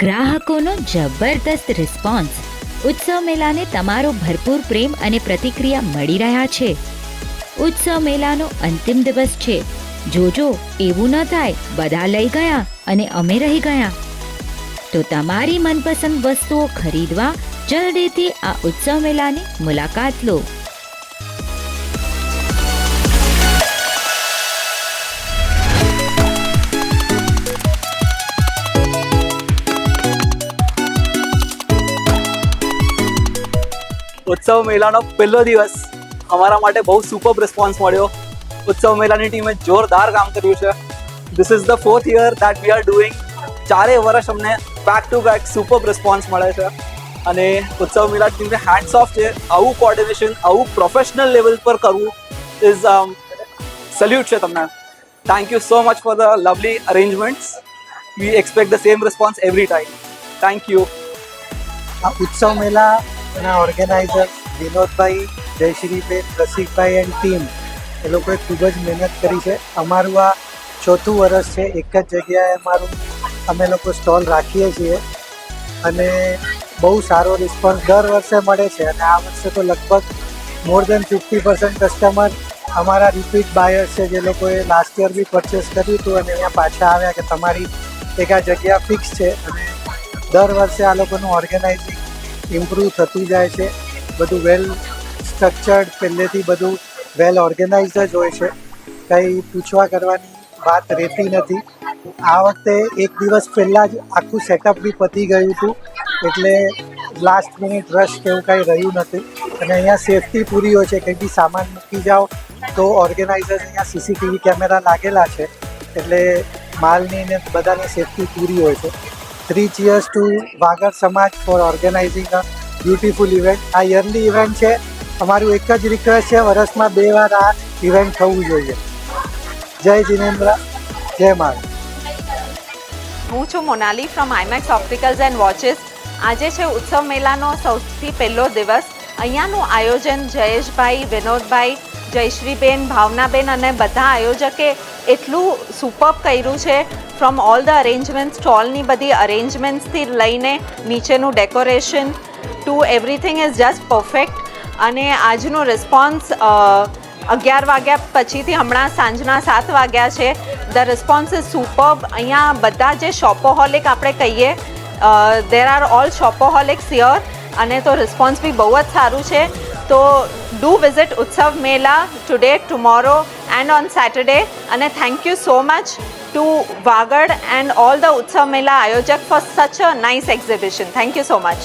ગ્રાહકોનો જબરદસ્ત રિસ્પોન્સ. ઉત્સવ મેળાને તમારો ભરપૂર પ્રેમ અને પ્રતિક્રિયા મળી રહ્યા છે. ઉત્સવ મેળાનો અંતિમ દિવસ છે. જોજો એવું ન થાય બધા લઈ ગયા અને અમે રહી ગયા. તો તમારી મનપસંદ વસ્તુઓ ખરીદવા જલ્દીથી આ ઉત્સવ મેળાની મુલાકાત લો. ઉત્સવ મેળાનો પહેલો દિવસ અમારા માટે બહુ સુપર રિસ્પોન્સ મળ્યો. ઉત્સવ મેળાની ટીમે જોરદાર કામ કર્યું છે. This is the 4th year that we are doing. 4 વર્ષ અમને back to back super response મળે છે અને ઉત્સવ મેળા ટીમને હેન્ડ્સ ઓફ છે. આવું કોર્ડિનેશન આવું પ્રોફેશનલ લેવલ પર કરવું ઇઝ સલ્યુટ છે તમને. Thank you so much for the lovely arrangements. We expect the same response every time. Thank you. આ ઉત્સવ મેળાના organiser Vinodbhai, Jayshreeben, Rasikbhai and team એ લોકોએ ખૂબ જ મહેનત કરી છે. અમારું આ 4થું વર્ષ છે. એક જ જગ્યાએ અમે લોકો સ્ટોલ રાખીએ છીએ અને બહુ સારો રિસ્પોન્સ દર વર્ષે મળે છે અને આ વર્ષે તો લગભગ મોર દેન 50% કસ્ટમર અમારા રિપીટ બાયર્સ છે, જે લોકોએ લાસ્ટ યર બી પરચેસ કર્યું હતું અને અહીંયા પાછા આવ્યા કે તમારી એક આ જગ્યા ફિક્સ છે. અને દર વર્ષે આ લોકોનું ઓર્ગેનાઇઝિંગ ઇમ્પ્રૂવ થતું જાય છે. બધું વેલ સ્ટ્રક્ચર્ડ, પહેલેથી બધું વેલ ઓર્ગેનાઇઝ જ હોય છે. કંઈ પૂછવા કરવાની વાત રહેતી નથી. આ વખતે એક દિવસ પહેલાં જ આખું સેટઅપ બી પતી ગયું હતું, એટલે લાસ્ટ મિનિટ રશ કે એવું કાંઈ રહ્યું નથી. અને અહીંયા સેફટી પૂરી હોય છે. કંઈ બી સામાન મૂકી જાઓ તો ઓર્ગેનાઇઝર્સ અહીંયા CCTV કેમેરા લાગેલા છે, એટલે માલની ને બધાની સેફટી પૂરી હોય છે. 3 cheers to Vagad Samaj for organising a beautiful event. આ યરલી ઇવેન્ટ છે. અમારું એક જ રિક્વેસ્ટ છે, વર્ષમાં 2 વાર આ ઇવેન્ટ થવું જોઈએ. જય જિનેન્દ્ર, જય માલ. હું છું Monali from IMAX opticals and watches. આજે છે ઉત્સવ મેળાનો સૌથી પહેલો દિવસ. અહીંયાનું આયોજન જયેશભાઈ, વિનોદભાઈ, જયશ્રીબેન, ભાવનાબેન અને બધા આયોજકે એટલું સુપર્બ કર્યું છે. ફ્રોમ ઓલ ધ અરેન્જમેન્ટ, સ્ટોલની બધી અરેન્જમેન્ટ્સથી લઈને નીચેનું decoration two everything is just perfect. અને આજનો રિસ્પોન્સ 11 વાગ્યા પછીથી હમણાં સાંજના 7 વાગ્યા છે. The response is superb. અહીંયા બધા જે શોપોહોલિક આપણે કહીએ, દેર આર ઓલ શોપોહોલિક્સ હિયર. અને તો રિસ્પોન્સ બી બહુ જ સારું છે. તો do visit Utsav Mela today, tomorrow and on Saturday. અને thank you so much to Wagad and all the Utsav Mela Ayojak for such a nice exhibition. Thank you so much.